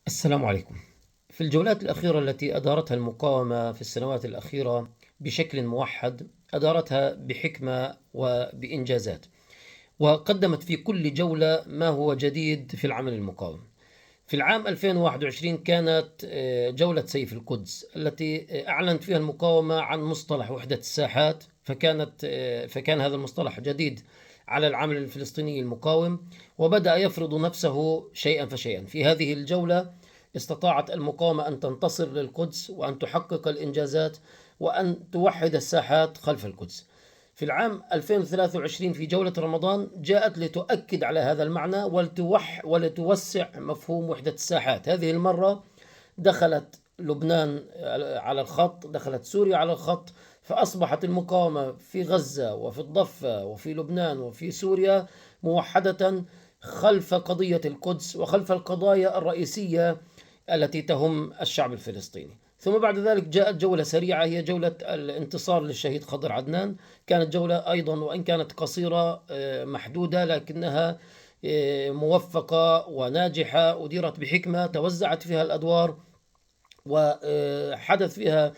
السلام عليكم. في الجولات الأخيرة التي أدارتها المقاومة في السنوات الأخيرة بشكل موحد، أدارتها بحكمة وبإنجازات، وقدمت في كل جولة ما هو جديد في العمل المقاوم. في العام 2021 كانت جولة سيف القدس التي أعلنت فيها المقاومة عن مصطلح وحدة الساحات، فكان هذا المصطلح جديد على العمل الفلسطيني المقاوم، وبدأ يفرض نفسه شيئا فشيئا. في هذه الجولة استطاعت المقاومة أن تنتصر للقدس وأن تحقق الإنجازات وأن توحد الساحات خلف القدس. في العام 2023 في جولة رمضان جاءت لتؤكد على هذا المعنى ولتوسع مفهوم وحدة الساحات. هذه المرة دخلت لبنان على الخط، دخلت سوريا على الخط، فأصبحت المقاومة في غزة وفي الضفة وفي لبنان وفي سوريا موحدة خلف قضية القدس وخلف القضايا الرئيسية التي تهم الشعب الفلسطيني. ثم بعد ذلك جاءت جولة سريعة، هي جولة الانتصار للشهيد خضر عدنان. كانت جولة أيضا وإن كانت قصيرة محدودة، لكنها موفقة وناجحة، أديرت بحكمة، توزعت فيها الأدوار وحدث فيها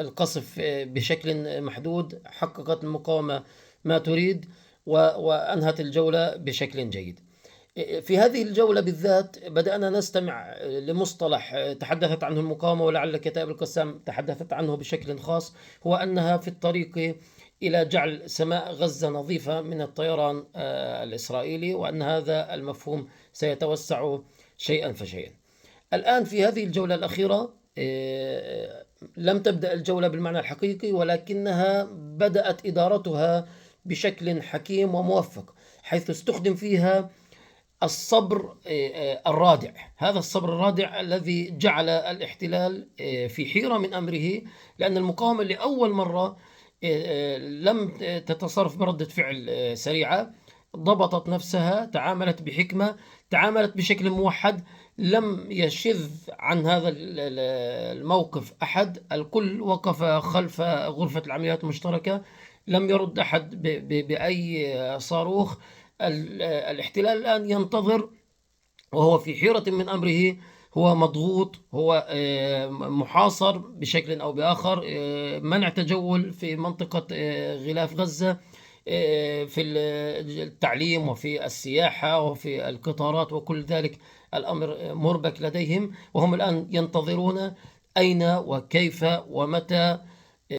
القصف بشكل محدود. حققت المقاومة ما تريد وأنهت الجولة بشكل جيد. في هذه الجولة بالذات بدأنا نستمع لمصطلح تحدثت عنه المقاومة، ولعل كتائب القسام تحدثت عنه بشكل خاص، هو أنها في الطريق إلى جعل سماء غزة نظيفة من الطيران الإسرائيلي، وأن هذا المفهوم سيتوسع شيئا فشيئا. الآن في هذه الجولة الأخيرة لم تبدأ الجولة بالمعنى الحقيقي، ولكنها بدأت إدارتها بشكل حكيم وموفق، حيث استخدم فيها الصبر الرادع. هذا الصبر الرادع الذي جعل الاحتلال في حيرة من أمره، لأن المقاومة لأول مرة لم تتصرف بردة فعل سريعة، ضبطت نفسها، تعاملت بحكمة، تعاملت بشكل موحد. لم يشذ عن هذا الموقف أحد، الكل وقف خلف غرفة العمليات المشتركة، لم يرد أحد بأي صاروخ. الاحتلال الآن ينتظر وهو في حيرة من أمره، هو مضغوط، هو محاصر بشكل أو بآخر، منع تجول في منطقة غلاف غزة، في التعليم وفي السياحة وفي القطارات وكل ذلك. الأمر مربك لديهم، وهم الآن ينتظرون أين وكيف ومتى